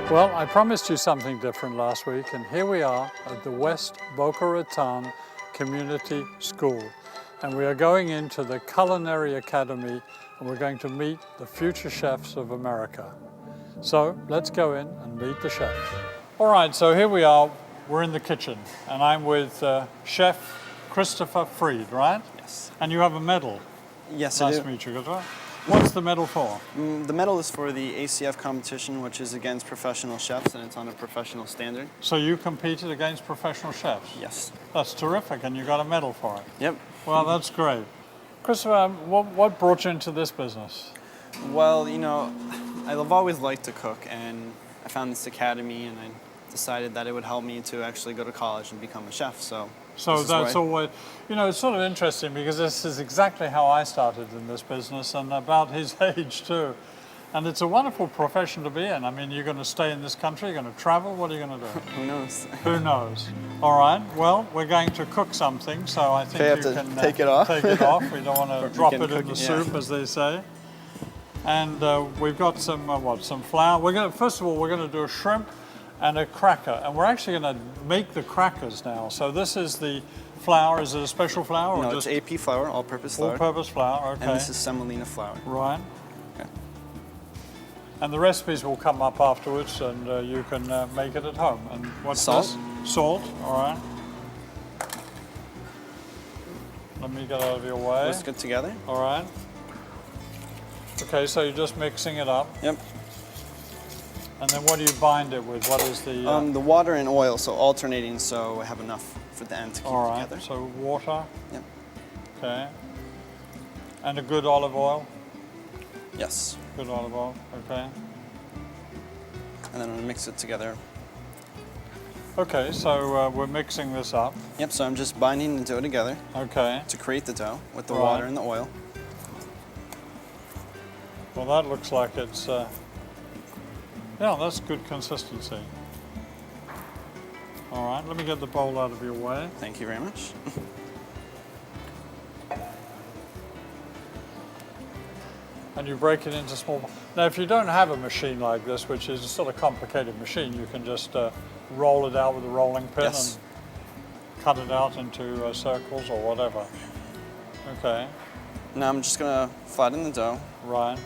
Well, I promised you something different last week, and here we are at the West Boca Raton Community School. And we are going into the Culinary Academy, and we're going to meet the future chefs of America. So let's go in and meet the chefs. All right, so here we are. We're in the kitchen, and I'm with Chef Christopher Freed, right? Yes. And you have a medal. Yes, I do. Nice to meet you, Christopher. What's the medal for? The medal is for the ACF competition, which is against professional chefs, and it's on a professional standard. So you competed against professional chefs? Yes. That's terrific, and you got a medal for it. Yep. Well, that's great. Christopher, what brought you into this business? Well, you know, I've always liked to cook, and I found this academy, and I decided that it would help me to actually go to college and become a chef. So that's always, you know, it's sort of interesting because this is exactly how I started in this business and about his age too. And it's a wonderful profession to be in. I mean, you're going to stay in this country, you're going to travel, what are you going to do? Who knows? Who knows? All right, well, we're going to cook something, so I think you can take it off. Take it off. We don't want to drop it in the soup, yeah. as they say. And we've got some, some flour. First of all, we're going to do a shrimp and a cracker, and we're actually going to make the crackers now. So this is the flour. Is it a special flour? No, or it's AP flour, all-purpose flour. All-purpose flour, okay. And this is semolina flour. Right. Okay. And the recipes will come up afterwards, and you can make it at home. And what's Salt. this? Salt, all right. Let me get out of your way. Let's get together. All right. Okay, so you're just mixing it up. Yep. And then what do you bind it with? What is the... The water and oil, so alternating, so I have enough for the end to keep all it right, together. So water. Yep. Okay. And a good olive oil? Yes. Good olive oil, okay. And then I'm gonna mix it together. Okay, so we're mixing this up. Yep, so I'm just binding the dough together. Okay. To create the dough with the Right. water and the oil. Well, that looks like it's... yeah, that's good consistency. All right, let me get the bowl out of your way. Thank you very much. And you break it into small... Now, if you don't have a machine like this, which is a sort of complicated machine, you can just roll it out with a rolling pin Yes. and cut it out into circles or whatever. Okay. Now I'm just gonna flatten the dough. Right.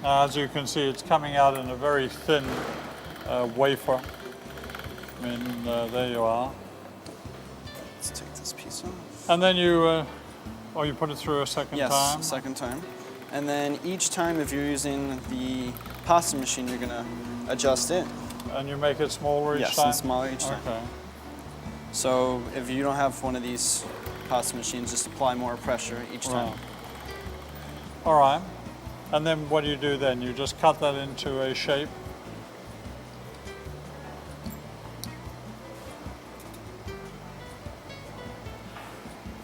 Now, as you can see, it's coming out in a very thin wafer. I mean, there you are. Let's take this piece off. And then you put it through a second time? Yes, second time. And then each time, if you're using the pasta machine, you're gonna adjust it. And you make it smaller each time? Yes, and smaller each time. Okay. So if you don't have one of these pasta machines, just apply more pressure each time. Right. All right. And then what do you do then? You just cut that into a shape?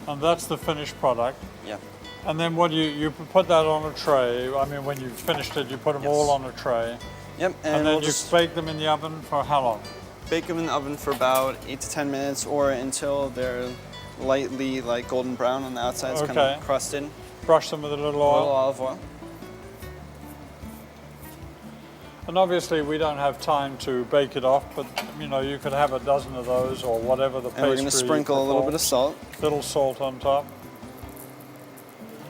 And that's the finished product. Yeah. And then what do you put that on a tray? I mean, when you've finished it, you put them Yes. all on a tray. Yep, And then we'll you just bake them in the oven for how long? bake them in the oven for about 8 to 10 minutes or until they're lightly like golden brown on the outside. It's kind Okay. of crusted. Brush them with a little A little oil. olive oil. And obviously we don't have time to bake it off, but you know, you could have a dozen of those or whatever the pastry. And we're going to sprinkle a little bit of salt. Little salt on top.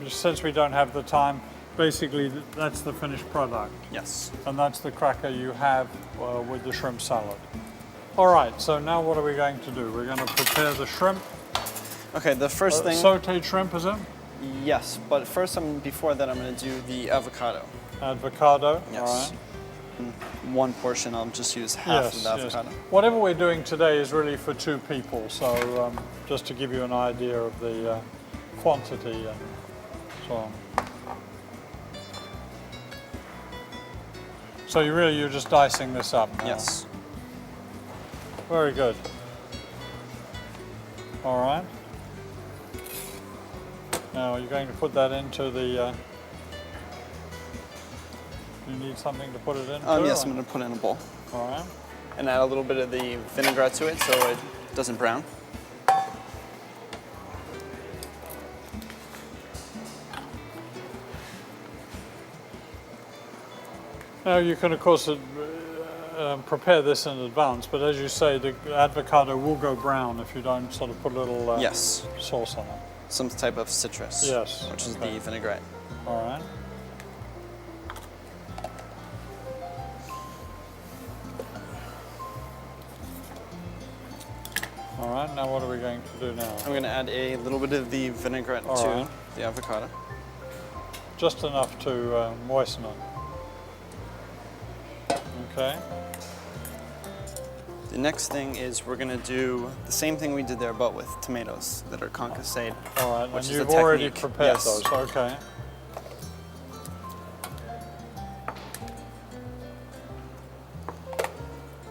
Since we don't have the time, basically that's the finished product. Yes. And that's the cracker you have with the shrimp salad. All right, so now what are we going to do? We're going to prepare the shrimp. Okay, the first thing. Sauteed shrimp, is it? Yes, but first, before that, I'm going to do the avocado. Avocado, Yes. all right. One portion, I'll just use half of the avocado. Whatever we're doing today is really for 2 people, so just to give you an idea of the quantity and so on. So you're just dicing this up now? Yes. Very good. All right. Now you're going to put that into the... you need something to put it into? Yes, I'm going to put it in a bowl. All right. And add a little bit of the vinaigrette to it so it doesn't brown. Now you can of course prepare this in advance, but as you say, the avocado will go brown if you don't sort of put a little Yes. sauce on it. Some type of citrus. Yes. Which is okay. the vinaigrette. All right. All right, now what are we going to do now? I'm going to add a little bit of the vinaigrette All to right. the avocado. Just enough to moisten it. Okay. The next thing is we're going to do the same thing we did there, but with tomatoes that are concassade. All right, which and is you've the already technique. prepared Yes. those. Okay.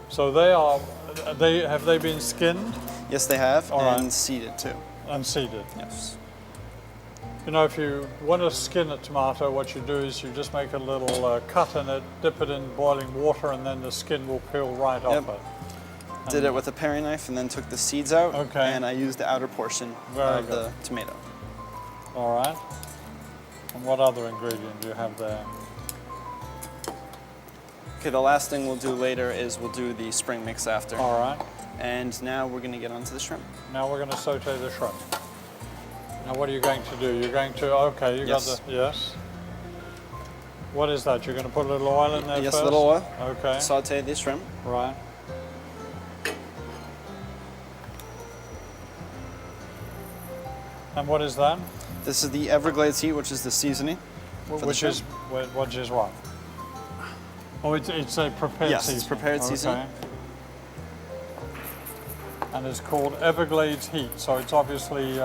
So have they been skinned Yes, they have, All and right. seeded too. and seeded? Yes. You know, if you want to skin a tomato, what you do is you just make a little cut in it, dip it in boiling water, and then the skin will peel right off it. Did it with a paring knife and then took the seeds out. Okay. And I used the outer portion Very of good. the tomato. All right. And what other ingredient do you have there? Okay, the last thing we'll do later is we'll do the spring mix after. All right. And now we're going to get onto the shrimp. Now we're going to saute the shrimp. Now what are you going to do? You're going to, okay, you Yes. got the, yes. What is that? You're going to put a little oil in there Yes, first? a little oil. Okay. Saute the shrimp. Right. And what is that? This is the Everglades heat, which is the seasoning. for the Which shrimp. is which is what? Oh, it's a prepared Yes, seasoning. it's prepared seasoning. Okay. And it's called Everglades Heat. So it's obviously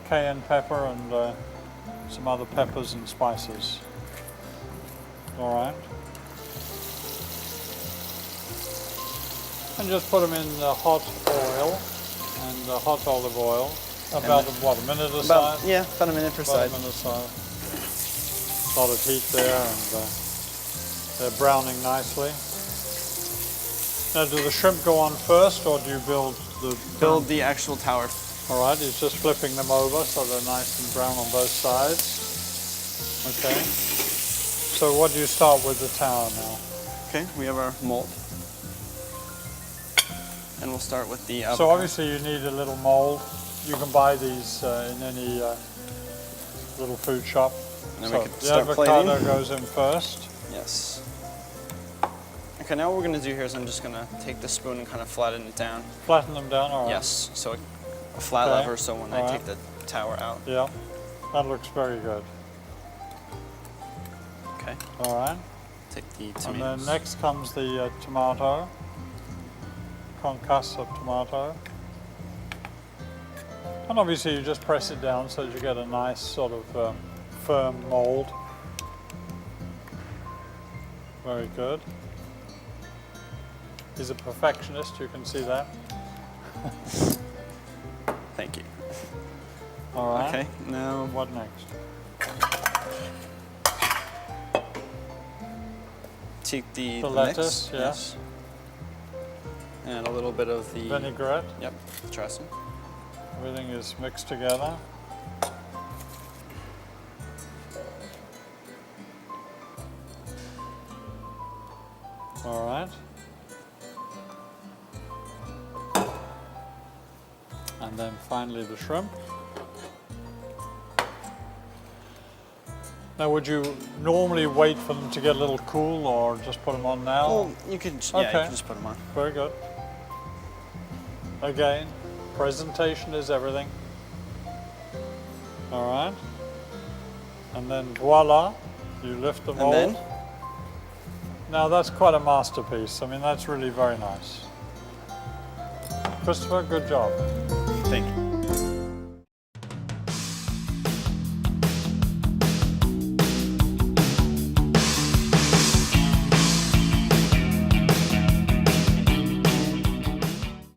cayenne pepper and some other peppers and spices. All right. And just put them in hot oil and hot olive oil. About what, a minute or so? Yeah, about a minute per About side. a minute or so. A lot of heat there, and they're browning nicely. Now, do the shrimp go on first, or do you build the actual tower. All right, you're just flipping them over so they're nice and brown on both sides. Okay. So what do you start with the tower now? Okay, we have our mold. And we'll start with the avocado. So obviously you need a little mold. You can buy these in any little food shop. And then So we can the start avocado plating. goes in first. Yes. Okay, now what we're going to do here is I'm just going to take the spoon and kind of flatten it down. Flatten them down, all right. Yes, so a flat Okay. lever so when I All take right. the tower out. Yeah, that looks very good. Okay, All right. take the And tomatoes. then next comes the tomato, concuss of tomato. And obviously you just press it down so that you get a nice sort of firm mold. Very good. He's a perfectionist, you can see that. Thank you. All right. Okay, now What next? take the lettuce, mix. yes. And a little bit of the Vinaigrette. Yep, dressing. Everything is mixed together. All right. And then finally the shrimp. Now, would you normally wait for them to get a little cool, or just put them on now? Well, you could, yeah, you Okay. can just put them on. Very good. Again, presentation is everything. All right. And then voila, you lift the mold. And then? Now that's quite a masterpiece. I mean, that's really very nice. Christopher, good job. Thank you.